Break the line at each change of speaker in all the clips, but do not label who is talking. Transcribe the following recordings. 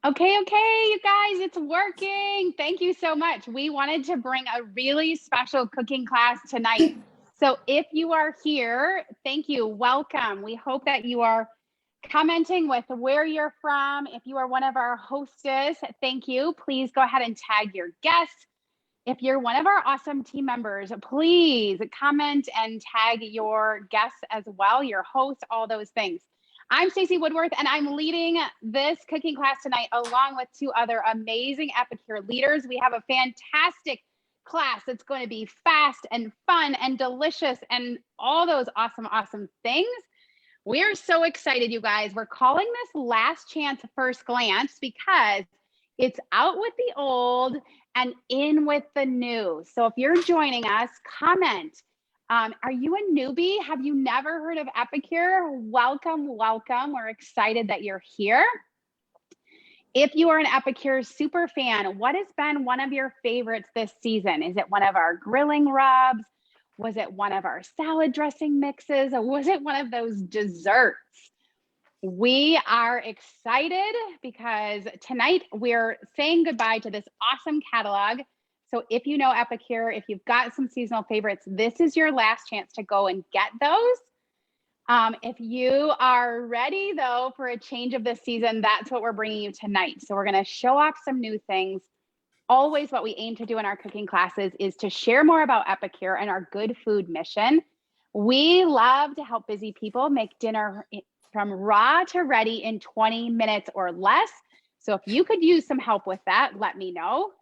Okay, you guys, it's working. Thank you so much. We wanted to bring a really special cooking class tonight. So if you are here, thank you. Welcome. We hope that you are commenting with where you're from. If you are one of our hostess, thank you. Please go ahead and tag your guests. If you're one of our awesome team members, please comment and tag your guests as well, your host, all those things. I'm Stacey Woodworth, and I'm leading this cooking class tonight along with two other amazing Epicure leaders. We have a fantastic class that's going to be fast and fun and delicious and all those awesome things. We are so excited, you guys. We're calling this Last Chance First Glance because it's out with the old and in with the new. So if you're joining us, comment. Are you a newbie? Have you never heard of Epicure? Welcome. We're excited that you're here. If you are an Epicure super fan, what has been one of your favorites this season? Is it one of our grilling rubs? Was it one of our salad dressing mixes? Or was it one of those desserts? We are excited because tonight we're saying goodbye to this awesome catalog. So if you know Epicure, if you've got some seasonal favorites, this is your last chance to go and get those. If you are ready, though, for a change of this season, that's what we're bringing you tonight. So we're going to show off some new things. Always what we aim to do in our cooking classes is to share more about Epicure and our good food mission. We love to help busy people make dinner from raw to ready in 20 minutes or less. So if you could use some help with that, let me know.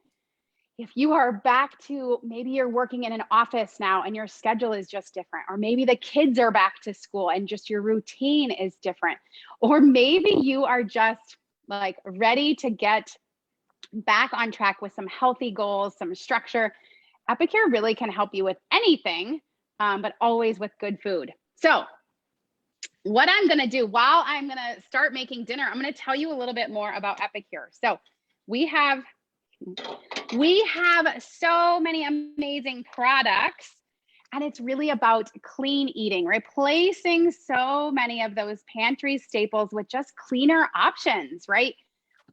If you are back to, maybe you're working in an office now and your schedule is just different, or maybe the kids are back to school and just your routine is different, or maybe you are just like ready to get back on track with some healthy goals, some structure. Epicure really can help you with anything, but always with good food. So what I'm going to do while I'm going to start making dinner, I'm going to tell you a little bit more about Epicure. So we have so many amazing products, and it's really about clean eating, replacing so many of those pantry staples with just cleaner options, right?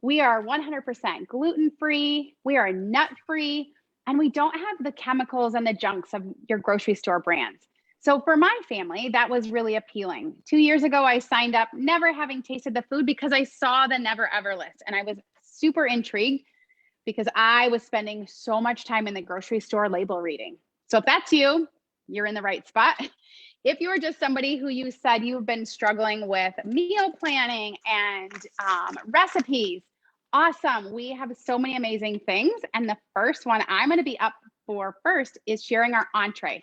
We are 100% gluten-free, we are nut-free, and we don't have the chemicals and the junks of your grocery store brands. So for my family, that was really appealing. 2 years ago, I signed up, never having tasted the food because I saw the never ever list, and I was super intrigued because I was spending so much time in the grocery store label reading. So if that's you, you're in the right spot. If you are just somebody who you said you've been struggling with meal planning and recipes, awesome. We have so many amazing things. And the first one I'm going to be up for first is sharing our entree.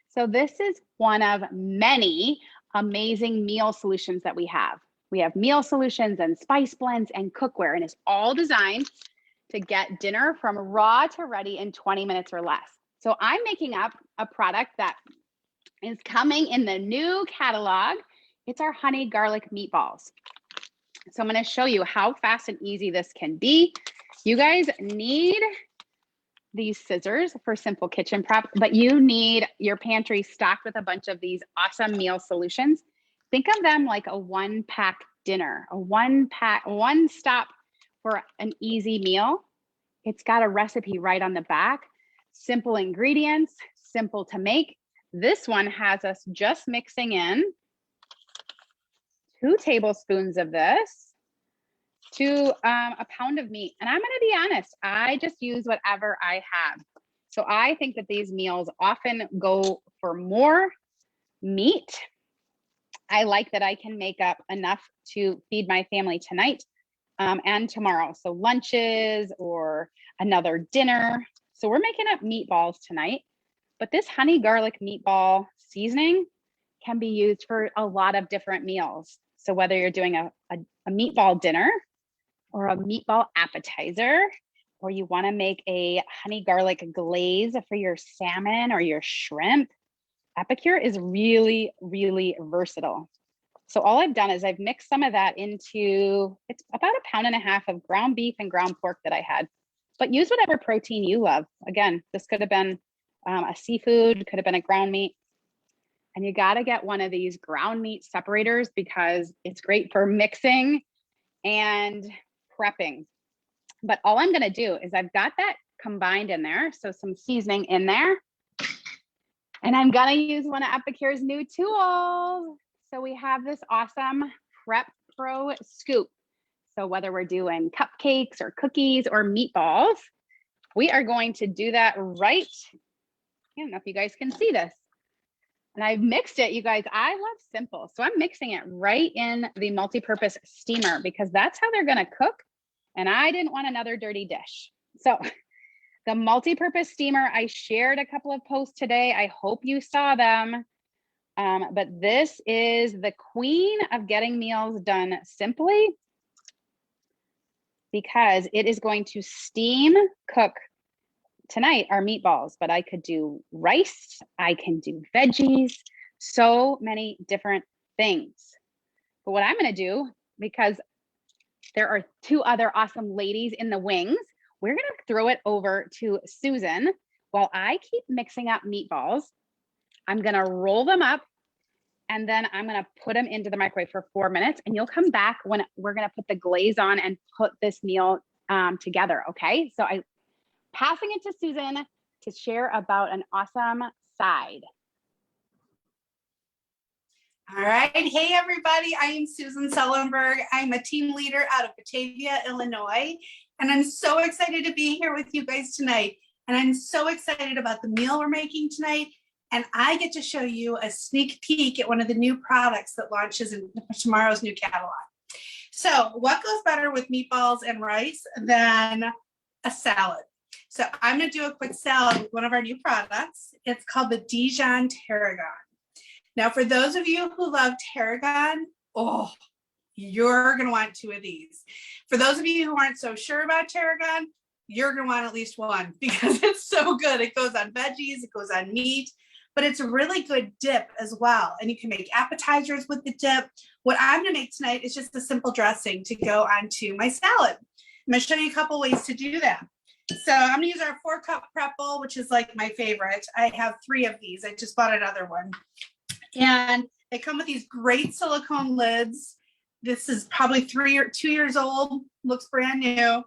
So this is one of many amazing meal solutions that we have. We have meal solutions and spice blends and cookware, and it's all designed to get dinner from raw to ready in 20 minutes or less. So I'm making up a product that is coming in the new catalog. It's our honey garlic meatballs. So I'm going to show you how fast and easy this can be. You guys need these scissors for simple kitchen prep, but you need your pantry stocked with a bunch of these awesome meal solutions. Think of them like a one-pack dinner, a one stop for an easy meal. It's got a recipe right on the back, simple ingredients, simple to make. This one has us just mixing in 2 tablespoons of this to a pound of meat. And I'm going to be honest, I just use whatever I have. So I think that these meals often go for more meat. I like that I can make up enough to feed my family tonight and tomorrow. So lunches or another dinner. So we're making up meatballs tonight, but this honey garlic meatball seasoning can be used for a lot of different meals. So whether you're doing a meatball dinner or a meatball appetizer, or you want to make a honey garlic glaze for your salmon or your shrimp, Epicure is really versatile. So all I've done is I've mixed some of that into, it's about 1.5 pounds of ground beef and ground pork that I had, but use whatever protein you love. Again, this could have been a seafood, could have been a ground meat. And you got to get one of these ground meat separators because it's great for mixing and prepping. But all I'm gonna do is I've got that combined in there, so some seasoning in there. And I'm gonna use one of Epicure's new tools. So we have this awesome Prep Pro scoop. So whether we're doing cupcakes or cookies or meatballs, we are going to do that right. I don't know if you guys can see this. And I've mixed it, you guys. I love simple. So I'm mixing it right in the multi-purpose steamer because that's how they're gonna cook. And I didn't want another dirty dish. So the multi-purpose steamer, I shared a couple of posts today. I hope you saw them. But this is the queen of getting meals done simply because it is going to steam cook tonight our meatballs, but I could do rice, I can do veggies, so many different things. But what I'm gonna do, because there are two other awesome ladies in the wings, we're gonna throw it over to Susan while I keep mixing up meatballs. I'm gonna roll them up and then I'm gonna put them into the microwave for 4 minutes and you'll come back when we're gonna put the glaze on and put this meal together, okay? So I'm passing it to Susan to share about an awesome side.
All right. Hey, everybody. I am Susan Sullenberg. I'm a team leader out of Batavia, Illinois, and I'm so excited to be here with you guys tonight. And I'm so excited about the meal we're making tonight. And I get to show you a sneak peek at one of the new products that launches in tomorrow's new catalog. So what goes better with meatballs and rice than a salad? So I'm going to do a quick salad with one of our new products. It's called the Dijon Tarragon. Now, for those of you who love tarragon, oh, you're going to want 2 of these. For those of you who aren't so sure about tarragon, you're going to want at least 1 because it's so good. It goes on veggies, it goes on meat, but it's a really good dip as well. And you can make appetizers with the dip. What I'm going to make tonight is just a simple dressing to go onto my salad. I'm going to show you a couple ways to do that. So I'm going to use our 4-cup prep bowl, which is like my favorite. I have 3 of these. I just bought another one. And they come with these great silicone lids. This is probably 3 or 2 years old, looks brand new.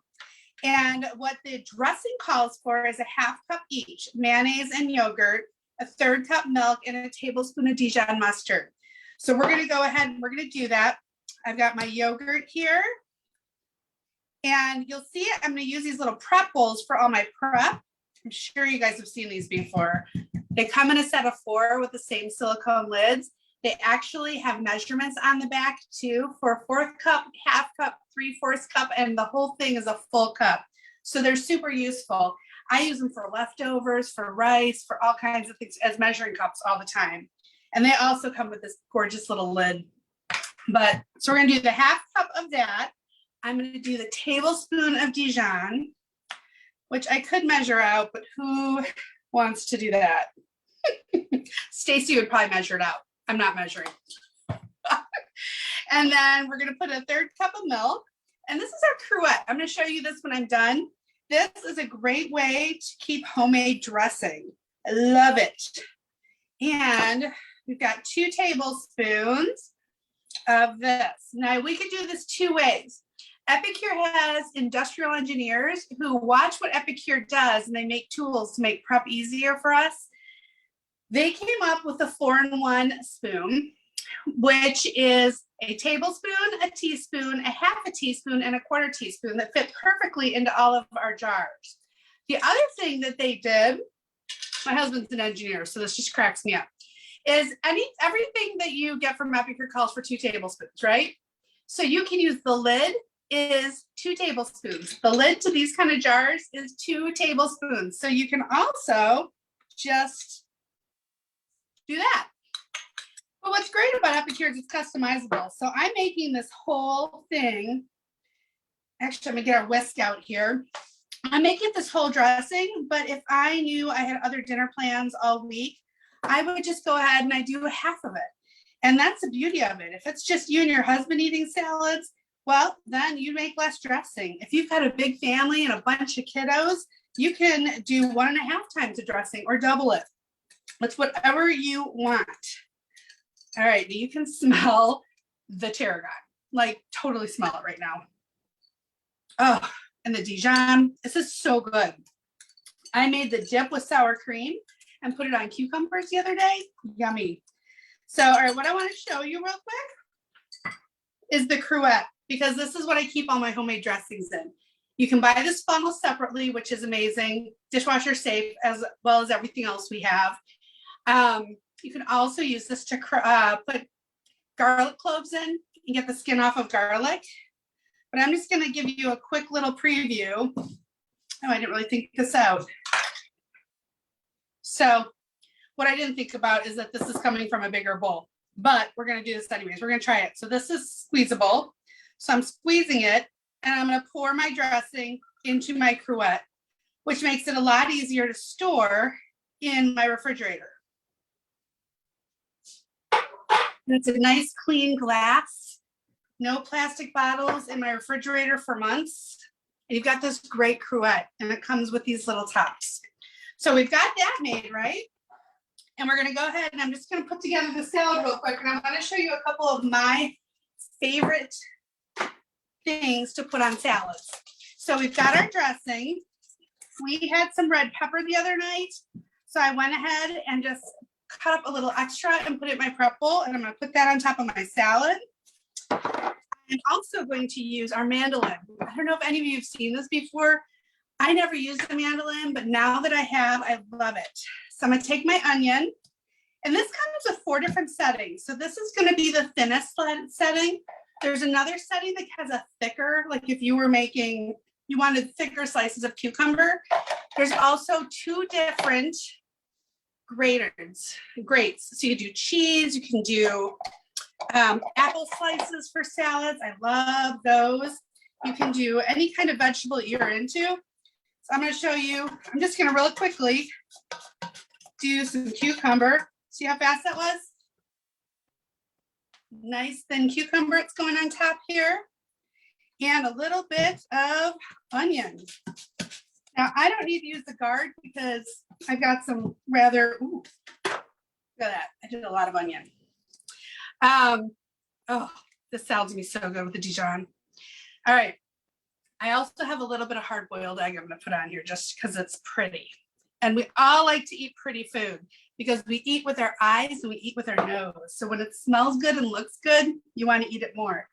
And what the dressing calls for is a 1/2 cup each, mayonnaise and yogurt, a 1/3 cup milk, and a tablespoon of Dijon mustard. So we're gonna go ahead and we're gonna do that. I've got my yogurt here. And you'll see I'm gonna use these little prep bowls for all my prep. I'm sure you guys have seen these before. They come in a set of 4 with the same silicone lids. They actually have measurements on the back too for 1/4 cup, 1/2 cup, 3/4 cup, and the whole thing is a full cup. So they're super useful. I use them for leftovers, for rice, for all kinds of things as measuring cups all the time. And they also come with this gorgeous little lid. But so we're gonna do the 1/2 cup of that. I'm gonna do the tablespoon of Dijon, which I could measure out, but who wants to do that? Stacy would probably measure it out. I'm not measuring. And then we're going to put a 1/3 cup of milk. And this is our cruet. I'm going to show you this when I'm done. This is a great way to keep homemade dressing. I love it. And we've got 2 tablespoons of this. Now we could do this 2 ways. Epicure has industrial engineers who watch what Epicure does and they make tools to make prep easier for us. They came up with a 4-in-1 spoon, which is a tablespoon, a teaspoon, a 1/2 teaspoon, and a 1/4 teaspoon that fit perfectly into all of our jars. The other thing that they did, my husband's an engineer, so this just cracks me up, is everything that you get from Epicure calls for 2 tablespoons, right? So you can use the lid is 2 tablespoons. The lid to these kind of jars is 2 tablespoons. So you can also just do that. But what's great about Epicure is it's customizable. So I'm making this whole thing. Actually, I'm gonna get our whisk out here. I'm making this whole dressing, but if I knew I had other dinner plans all week, I would just go ahead and I do 1/2 of it. And that's the beauty of it. If it's just you and your husband eating salads, well, then you make less dressing. If you've got a big family and a bunch of kiddos, you can do 1.5 times the dressing or double it. It's whatever you want. All right, you can smell the tarragon, like totally smell it right now. Oh, and the Dijon. This is so good. I made the dip with sour cream and put it on cucumbers the other day. Yummy. So, all right, what I want to show you real quick is the cruet, because this is what I keep all my homemade dressings in. You can buy this funnel separately, which is amazing, dishwasher safe, as well as everything else we have. You can also use this to put garlic cloves in and get the skin off of garlic. But I'm just going to give you a quick little preview. Oh, I didn't really think this out. So what I didn't think about is that this is coming from a bigger bowl, but we're going to do this anyways. We're going to try it. So this is squeezable. So I'm squeezing it and I'm going to pour my dressing into my cruet, which makes it a lot easier to store in my refrigerator. And it's a nice clean glass, no plastic bottles in my refrigerator for months. And you've got this great cruet and it comes with these little tops. So we've got that made, right? And we're going to go ahead and I'm just going to put together the salad real quick. And I'm going to show you a couple of my favorite things to put on salads. So we've got our dressing. We had some red pepper the other night. So I went ahead and just cut up a little extra and put it in my prep bowl. And I'm going to put that on top of my salad. I'm also going to use our mandolin. I don't know if any of you have seen this before. I never used the mandolin, but now that I have, I love it. So I'm going to take my onion, and this comes with 4 different settings. So this is going to be the thinnest setting. There's another setting that has a thicker, like if you were making, you wanted thicker slices of cucumber. There's also 2 different grates. So you do cheese, you can do apple slices for salads. I love those. You can do any kind of vegetable you're into. So I'm going to show you, I'm just going to real quickly do some cucumber. See how fast that was? Nice thin cucumber it's going on top here. And a little bit of onion. Now I don't need to use the guard because I've got some rather, ooh, look at that. I did a lot of onion. Oh, this sounds me so good with the Dijon. All right. I also have a little bit of hard-boiled egg I'm going to put on here just because it's pretty. And we all like to eat pretty food because we eat with our eyes and we eat with our nose. So when it smells good and looks good, you want to eat it more.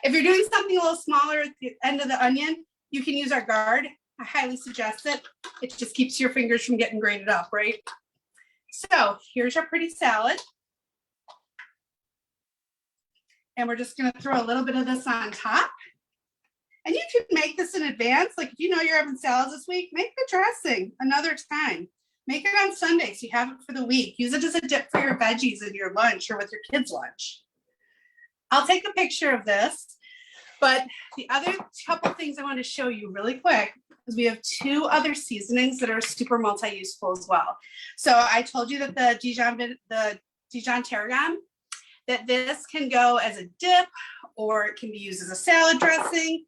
If you're doing something a little smaller at the end of the onion, you can use our guard. I highly suggest it. It just keeps your fingers from getting grated up, right? So here's our pretty salad. And we're just going to throw a little bit of this on top. And you can make this in advance. Like if you know you're having salads this week, make the dressing another time. Make it on Sunday so you have it for the week. Use it as a dip for your veggies in your lunch or with your kids' lunch. I'll take a picture of this. But the other couple things I want to show you really quick is we have 2 other seasonings that are super multi-useful as well. So I told you that the Dijon tarragon, that this can go as a dip or it can be used as a salad dressing.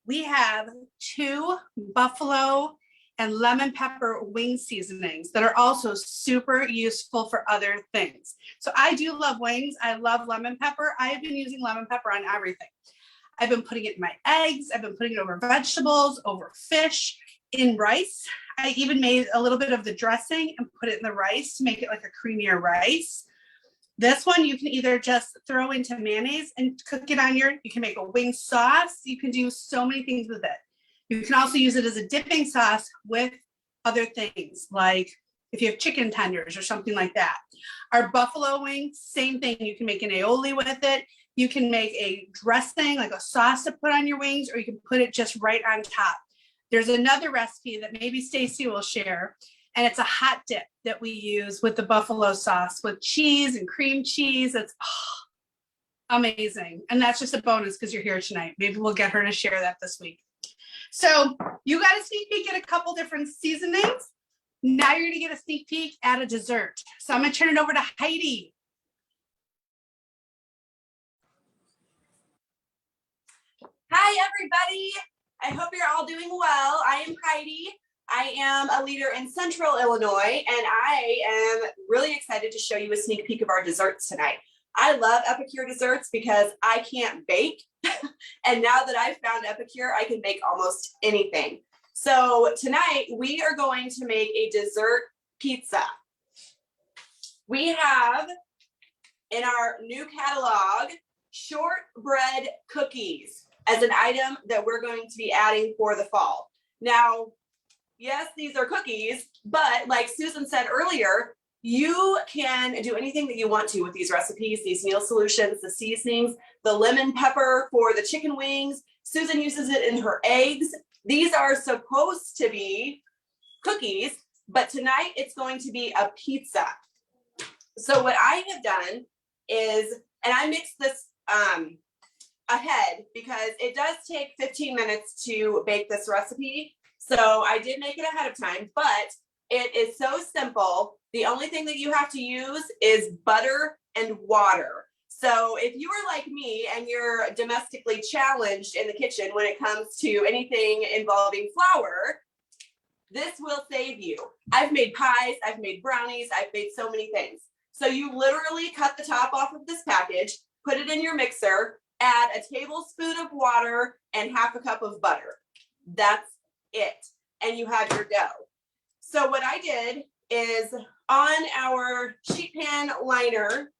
We have 2 buffalo and lemon pepper wing seasonings that are also super useful for other things. So I do love wings. I love lemon pepper. I've been using lemon pepper on everything. I've been putting it in my eggs. I've been putting it over vegetables, over fish, in rice. I even made a little bit of the dressing and put it in the rice to make it like a creamier rice. This one you can either just throw into mayonnaise and cook it on you can make a wing sauce. You can do so many things with it. You can also use it as a dipping sauce with other things, like if you have chicken tenders or something like that. Our buffalo wings, same thing. You can make an aioli with it. You can make a dressing, like a sauce to put on your wings, or you can put it just right on top. There's another recipe that maybe Stacy will share. And it's a hot dip that we use with the buffalo sauce with cheese and cream cheese. It's amazing. And that's just a bonus because you're here tonight. Maybe we'll get her to share that this week. So you got a sneak peek at a couple different seasonings. Now you're going to get a sneak peek at a dessert. So I'm going to turn it over to Heidi.
Hi, everybody. I hope you're all doing well. I am Heidi. I am a leader in Central Illinois, and I am really excited to show you a sneak peek of our desserts tonight. I love Epicure desserts because I can't bake. And now that I've found Epicure, I can bake almost anything. So tonight we are going to make a dessert pizza. We have in our new catalog shortbread cookies as an item that we're going to be adding for the fall. Now, yes, these are cookies, but like Susan said earlier, you can do anything that you want to with these recipes, these meal solutions, the seasonings, the lemon pepper for the chicken wings. Susan uses it in her eggs. These are supposed to be cookies, but tonight it's going to be a pizza. So what I have done is, and I mixed this ahead because it does take 15 minutes to bake this recipe. So I did make it ahead of time, but it is so simple. The only thing that you have to use is butter and water. So if you are like me and you're domestically challenged in the kitchen when it comes to anything involving flour, this will save you. I've made pies, I've made brownies, I've made so many things. So you literally cut the top off of this package, put it in your mixer, add a tablespoon of water and half a cup of butter. That's it. And you have your dough. So what I did is on our sheet pan liner,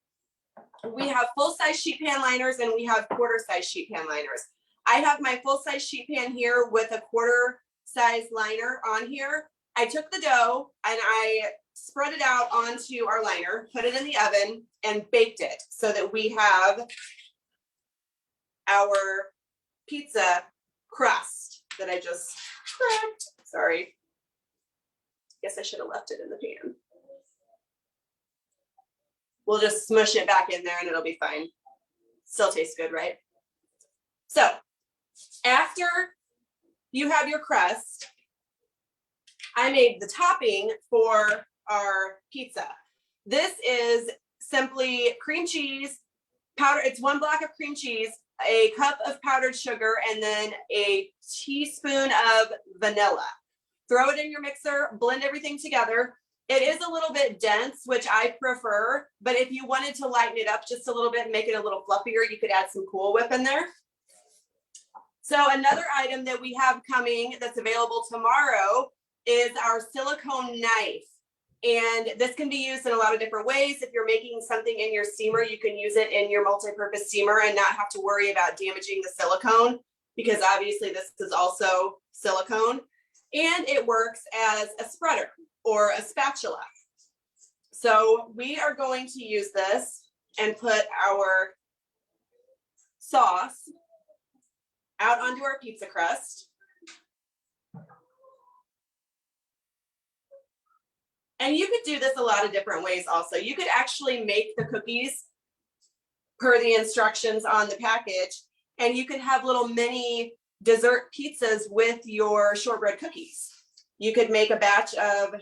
we have full-size sheet pan liners and we have quarter-size sheet pan liners. I have my full-size sheet pan here with a quarter-size liner on here. I took the dough and I spread it out onto our liner, put it in the oven and baked it so that we have our pizza crust that I just cracked. Sorry. Guess I should have left it in the pan. We'll just smush it back in there and it'll be fine. Still tastes good, right? So after you have your crust, I made the topping for our pizza. This is simply cream cheese, powder. It's 1 block of cream cheese, a cup of powdered sugar, and then a teaspoon of vanilla. Throw it in your mixer, blend everything together. It is a little bit dense, which I prefer, but if you wanted to lighten it up just a little bit and make it a little fluffier, you could add some Cool Whip in there. So another item that we have coming that's available tomorrow is our silicone knife. And this can be used in a lot of different ways. If you're making something in your steamer, you can use it in your multi-purpose steamer and not have to worry about damaging the silicone, because obviously this is also silicone. And it works as a spreader or a spatula. So we are going to use this and put our sauce out onto our pizza crust. And you could do this a lot of different ways also. You could actually make the cookies per the instructions on the package, and you could have little mini dessert pizzas with your shortbread cookies. You could make a batch of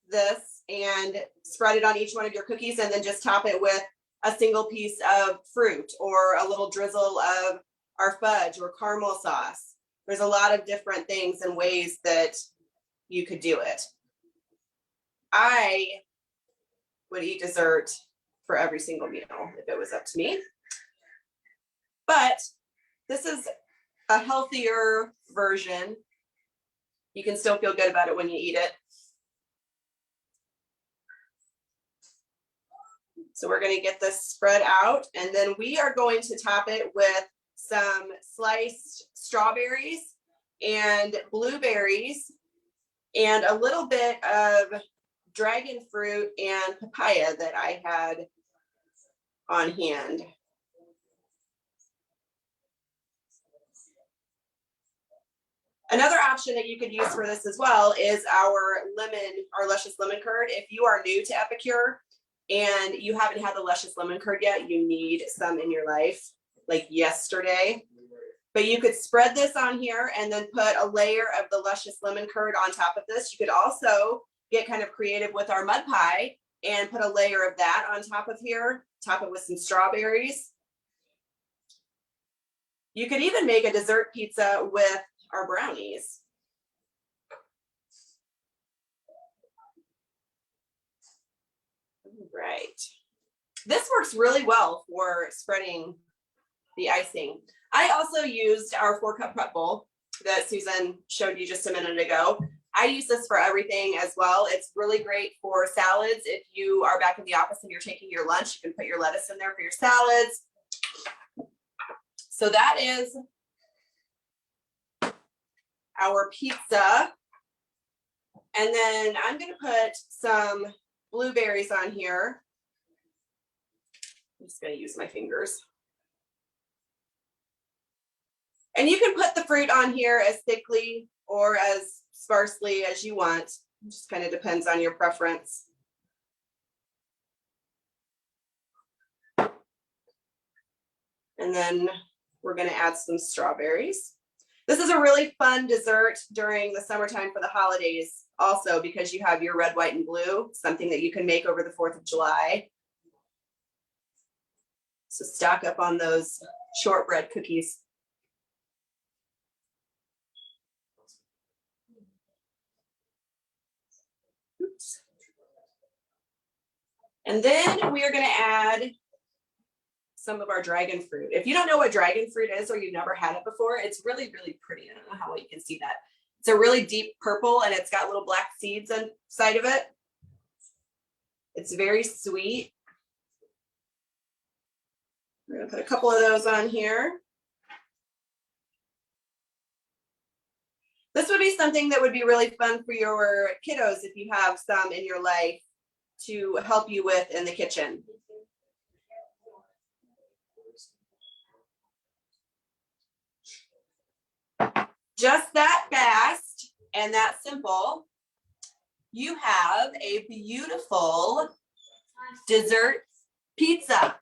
this and spread it on each one of your cookies and then just top it with a single piece of fruit or a little drizzle of our fudge or caramel sauce. There's a lot of different things and ways that you could do it. I would eat dessert for every single meal if it was up to me. But this is a healthier version. You can still feel good about it when you eat it. So we're going to get this spread out, and then we are going to top it with some sliced strawberries and blueberries and a little bit of dragon fruit and papaya that I had on hand. Another option that you could use for this as well is our luscious lemon curd. If you are new to Epicure and you haven't had the luscious lemon curd yet, you need some in your life, like yesterday. But you could spread this on here and then put a layer of the luscious lemon curd on top of this. You could also get kind of creative with our mud pie and put a layer of that on top of here, top it with some strawberries. You could even make a dessert pizza with our brownies. Right. this works really well for spreading the icing. I also used our 4-cup prep bowl that Susan showed you just a minute ago. I use this for everything as well. It's really great for salads. If you are back in the office and you're taking your lunch, you can put your lettuce in there for your salads. So that is our pizza. And then I'm going to put some blueberries on here. I'm just going to use my fingers. And you can put the fruit on here as thickly or as sparsely as you want. It just kind of depends on your preference. And then we're going to add some strawberries. This is a really fun dessert during the summertime for the holidays also, because you have your red, white, and blue, something that you can make over the 4th of July. So stock up on those shortbread cookies. Oops. And then we are going to add some of our dragon fruit. If you don't know what dragon fruit is or you've never had it before, it's really, really pretty. I don't know how well you can see that. It's a really deep purple and it's got little black seeds inside of it. It's very sweet. We're going to put a couple of those on here. This would be something that would be really fun for your kiddos if you have some in your life to help you with in the kitchen. Just that fast and that simple, you have a beautiful dessert pizza.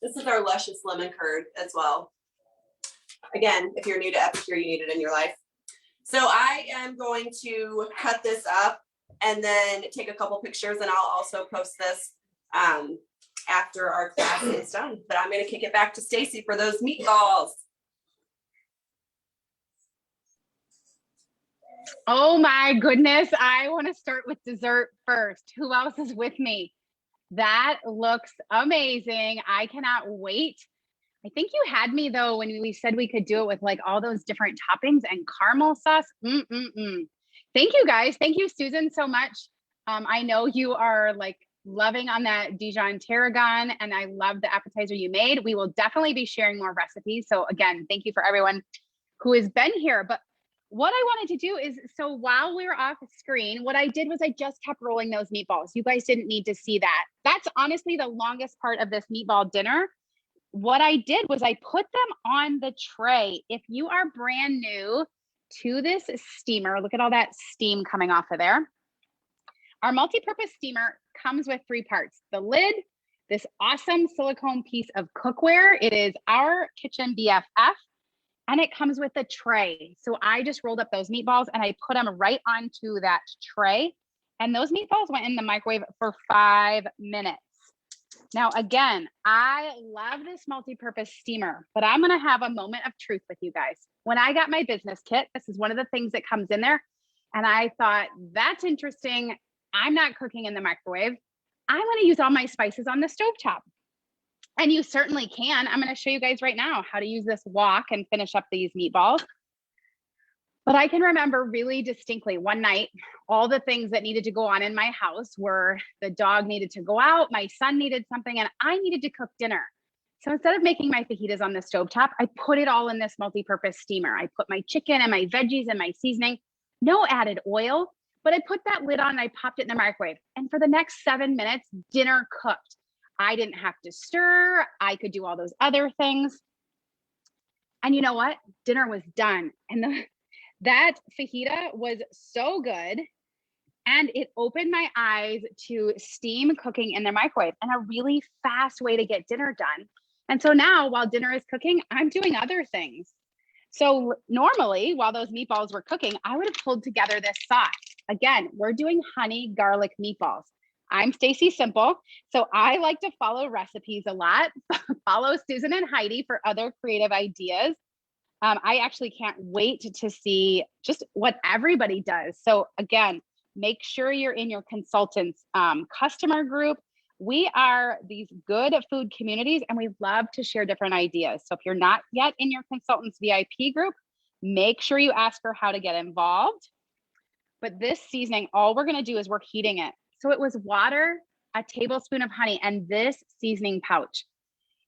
This is our luscious lemon curd as well. Again, if you're new to Epicure, you need it in your life. So I am going to cut this up and then take a couple pictures, and I'll also post this after our class is done. But I'm going to kick it back to Stacy for those meatballs.
Oh my goodness. I want to start with dessert first. Who else is with me? That looks amazing. I cannot wait. I think you had me though when we said we could do it with like all those different toppings and caramel sauce. Thank you guys. Thank you, Susan, so much. I know you are like loving on that Dijon tarragon, and I love the appetizer you made. We will definitely be sharing more recipes. So again, thank you for everyone who has been here. But what I wanted to do is, so while we were off screen, what I did was I just kept rolling those meatballs. You guys didn't need to see that. That's honestly the longest part of this meatball dinner. What I did was I put them on the tray. If you are brand new to this steamer, look at all that steam coming off of there. Our multi-purpose steamer comes with 3 parts. The lid, this awesome silicone piece of cookware. It is our kitchen BFF. And it comes with a tray. So I just rolled up those meatballs and I put them right onto that tray. And those meatballs went in the microwave for 5 minutes. Now, again, I love this multi-purpose steamer, but I'm going to have a moment of truth with you guys. When I got my business kit, this is one of the things that comes in there. And I thought, that's interesting. I'm not cooking in the microwave. I'm going to use all my spices on the stovetop. And you certainly can. I'm going to show you guys right now how to use this wok and finish up these meatballs. But I can remember really distinctly one night, all the things that needed to go on in my house were the dog needed to go out, my son needed something, and I needed to cook dinner. So instead of making my fajitas on the stovetop, I put it all in this multi-purpose steamer. I put my chicken and my veggies and my seasoning, no added oil, but I put that lid on and I popped it in the microwave. And for the next 7 minutes, dinner cooked. I didn't have to stir. I could do all those other things. And you know what? Dinner was done. And that fajita was so good. And it opened my eyes to steam cooking in the microwave and a really fast way to get dinner done. And so now while dinner is cooking, I'm doing other things. So normally while those meatballs were cooking, I would have pulled together this sauce. Again, we're doing honey garlic meatballs. I'm Stacy Simple, so I like to follow recipes a lot. Follow Susan and Heidi for other creative ideas. I actually can't wait to see just what everybody does. So again, Make sure you're in your consultants customer group. We are these good food communities and we love to share different ideas. So if you're not yet in your consultants VIP group, make sure you ask her how to get involved. But this seasoning, all we're gonna do is we're heating it. So it was water, a tablespoon of honey, and this seasoning pouch.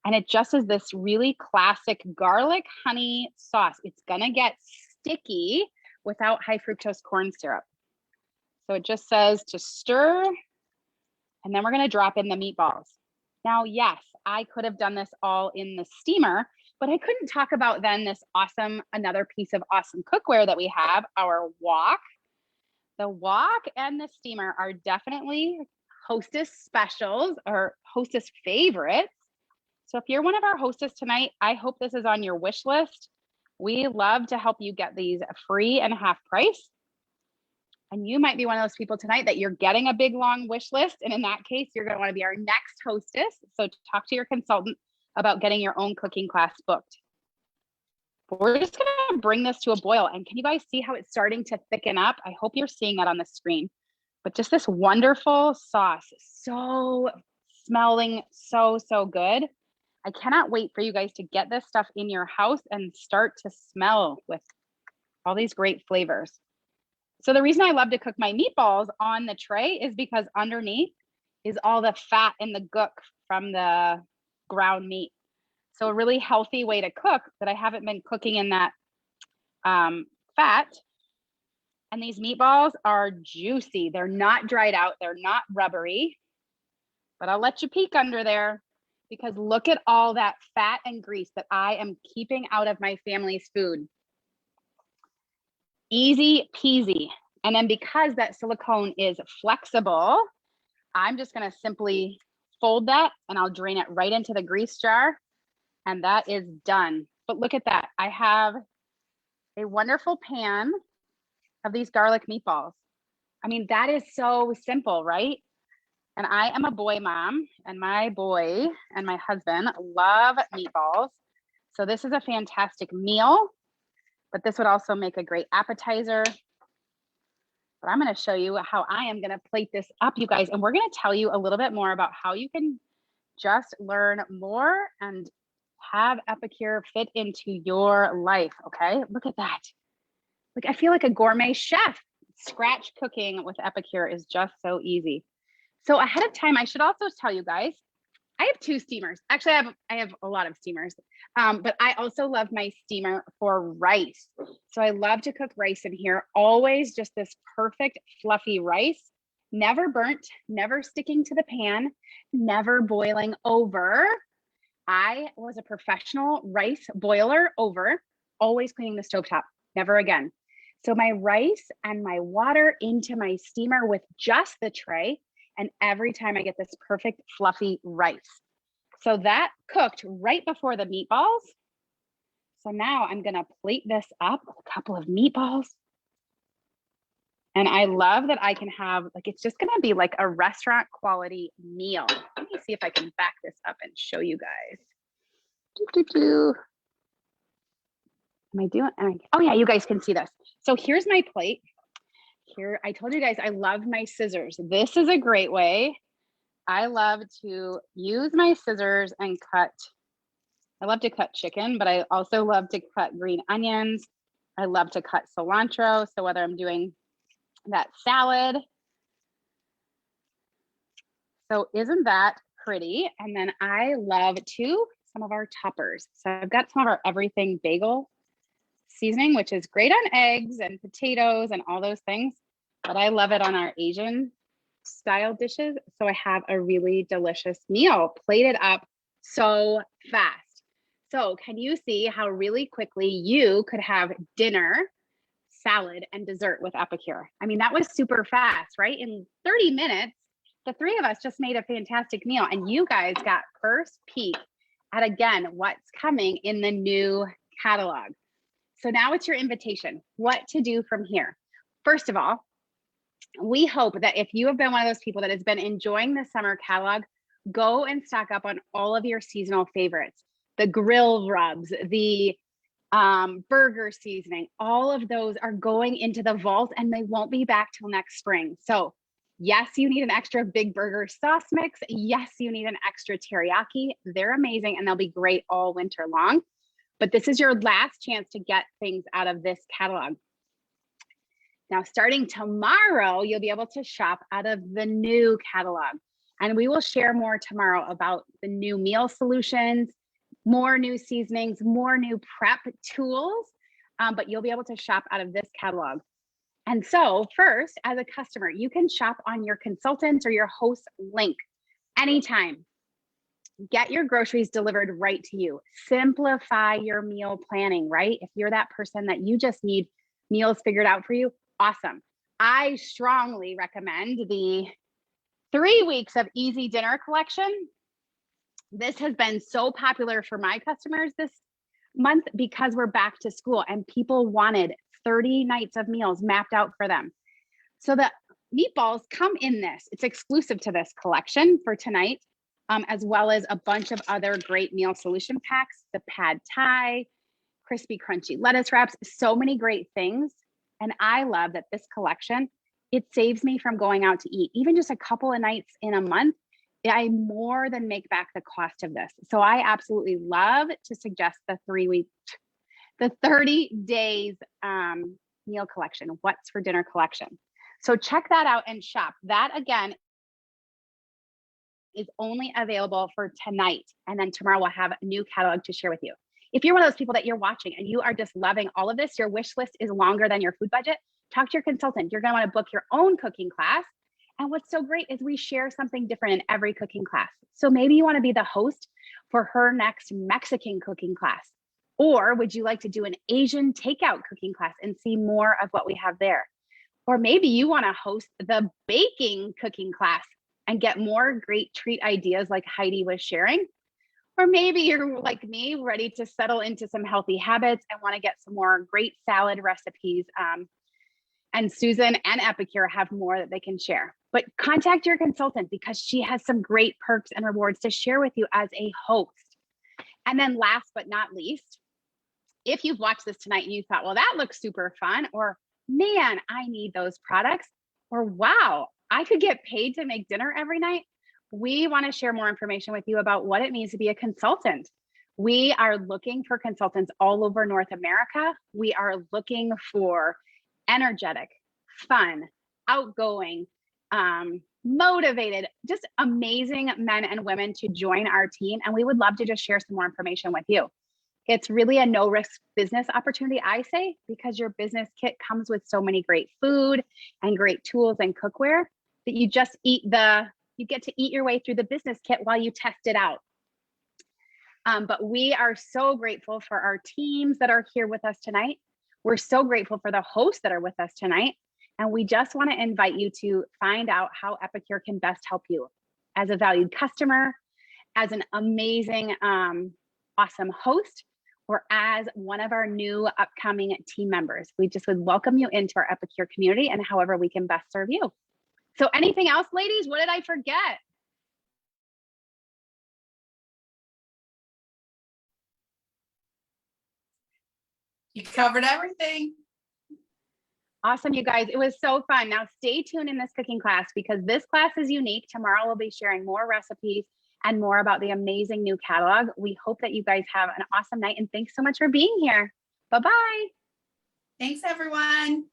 And it just is this really classic garlic honey sauce. It's gonna get sticky without high fructose corn syrup. So it just says to stir, and then we're gonna drop in the meatballs. Now, yes, I could have done this all in the steamer, but I couldn't talk about then this awesome, another piece of awesome cookware that we have, our wok. The wok and the steamer are definitely hostess specials or hostess favorites. So if you're one of our hostess tonight, I hope this is on your wish list. We love to help you get these free and half price. And you might be one of those people tonight that you're getting a big long wish list. And in that case, you're going to want to be our next hostess. So talk to your consultant about getting your own cooking class booked. We're just going to bring this to a boil. And can you guys see how it's starting to thicken up? I hope you're seeing that on the screen. But just this wonderful sauce, so smelling so good. I cannot wait for you guys to get this stuff in your house and start to smell with all these great flavors. So the reason I love to cook my meatballs on the tray is because underneath is all the fat and the gook from the ground meat. So a really healthy way to cook that I haven't been cooking in that fat. And these meatballs are juicy. They're not dried out. They're not rubbery, but I'll let you peek under there because look at all that fat and grease that I am keeping out of my family's food. Easy peasy. And then because that silicone is flexible, I'm just gonna simply fold that and I'll drain it right into the grease jar. And that is done. But look at that. I have a wonderful pan of these garlic meatballs. I mean, that is so simple, right? And I am a boy mom and my boy and my husband love meatballs. So this is a fantastic meal, but this would also make a great appetizer. But I'm going to show you how I am going to plate this up, you guys. And we're going to tell you a little bit more about how you can just learn more and have Epicure fit into your life. Okay, look at that. Like, I feel like a gourmet chef. Scratch cooking with Epicure is just so easy. So ahead of time, I should also tell you guys, I have two steamers. Actually, I have a lot of steamers, but I also love my steamer for rice. So I love to cook rice in here. Always just this perfect fluffy rice, never burnt, never sticking to the pan, never boiling over. I was a professional rice boiler over, always cleaning the stovetop, never again. So my rice and my water into my steamer with just the tray. And every time I get this perfect fluffy rice. So that cooked right before the meatballs. So now I'm gonna plate this up with a couple of meatballs. And I love that I can have, like, it's just gonna be like a restaurant quality meal. Let me see if I can back this up and show you guys. Am I doing, oh yeah, you guys can see this. So here's my plate. Here, I told you guys, I love my scissors. This is a great way. I love to use my scissors and cut. I love to cut chicken, but I also love to cut green onions. I love to cut cilantro. So whether I'm doing that salad. So isn't that pretty? And then I love too, some of our toppers. So I've got some of our everything bagel seasoning, which is great on eggs and potatoes and all those things, but I love it on our Asian style dishes. So I have a really delicious meal plated up so fast. So can you see how really quickly you could have dinner, salad, and dessert with Epicure? I mean, that was super fast, right? In 30 minutes, the three of us just made a fantastic meal, and you guys got first peek at, again, what's coming in the new catalog. So now it's your invitation, what to do from here. First of all, we hope that if you have been one of those people that has been enjoying the summer catalog, go and stock up on all of your seasonal favorites, the grill rubs, the burger seasoning, all of those are going into the vault and they won't be back till next spring. So yes, you need an extra big burger sauce mix. Yes, you need an extra teriyaki. They're amazing and they'll be great all winter long. But this is your last chance to get things out of this catalog. Now, starting tomorrow, you'll be able to shop out of the new catalog. And we will share more tomorrow about the new meal solutions, more new seasonings, more new prep tools, but you'll be able to shop out of this catalog. And so first, as a customer, you can shop on your consultant or your host link anytime. Get your groceries delivered right to you. Simplify your meal planning, right? If you're that person that you just need meals figured out for you, awesome. I strongly recommend the 3 weeks of easy dinner collection. This has been so popular for my customers this month because we're back to school and people wanted 30 nights of meals mapped out for them. So the meatballs come in this. It's exclusive to this collection for tonight, as well as a bunch of other great meal solution packs, the pad thai, crispy crunchy lettuce wraps, so many great things. And I love that this collection, it saves me from going out to eat. Even just a couple of nights in a month, I more than make back the cost of this. So I absolutely love to suggest the 30 days meal collection, what's for dinner collection. So check that out and shop. That again is only available for tonight. And then tomorrow we'll have a new catalog to share with you. If you're one of those people that you're watching and you are just loving all of this, your wish list is longer than your food budget, talk to your consultant. You're gonna wanna book your own cooking class. And what's so great is we share something different in every cooking class. So maybe you wanna be the host for her next Mexican cooking class. Or would you like to do an Asian takeout cooking class and see more of what we have there? Or maybe you wanna host the baking cooking class and get more great treat ideas like Heidi was sharing. Or maybe you're like me, ready to settle into some healthy habits and wanna get some more great salad recipes. And Susan and Epicure have more that they can share. But contact your consultant because she has some great perks and rewards to share with you as a host. And then last but not least, if you've watched this tonight and you thought, well, that looks super fun, or man, I need those products, or wow, I could get paid to make dinner every night. We want to share more information with you about what it means to be a consultant. We are looking for consultants all over North America. We are looking for energetic, fun, outgoing, motivated, just amazing men and women to join our team. And we would love to just share some more information with you. It's really a no risk business opportunity, I say, because your business kit comes with so many great food and great tools and cookware that you just you get to eat your way through the business kit while you test it out. But we are so grateful for our teams that are here with us tonight. We're so grateful for the hosts that are with us tonight. And we just want to invite you to find out how Epicure can best help you as a valued customer, as an amazing, awesome host, or as one of our new upcoming team members. We just would welcome you into our Epicure community and however we can best serve you. So anything else, ladies? What did I forget?
You covered everything.
Awesome, you guys. It was so fun. Now stay tuned in this cooking class because this class is unique. Tomorrow we'll be sharing more recipes and more about the amazing new catalog. We hope that you guys have an awesome night and thanks so much for being here. Bye-bye.
Thanks, everyone.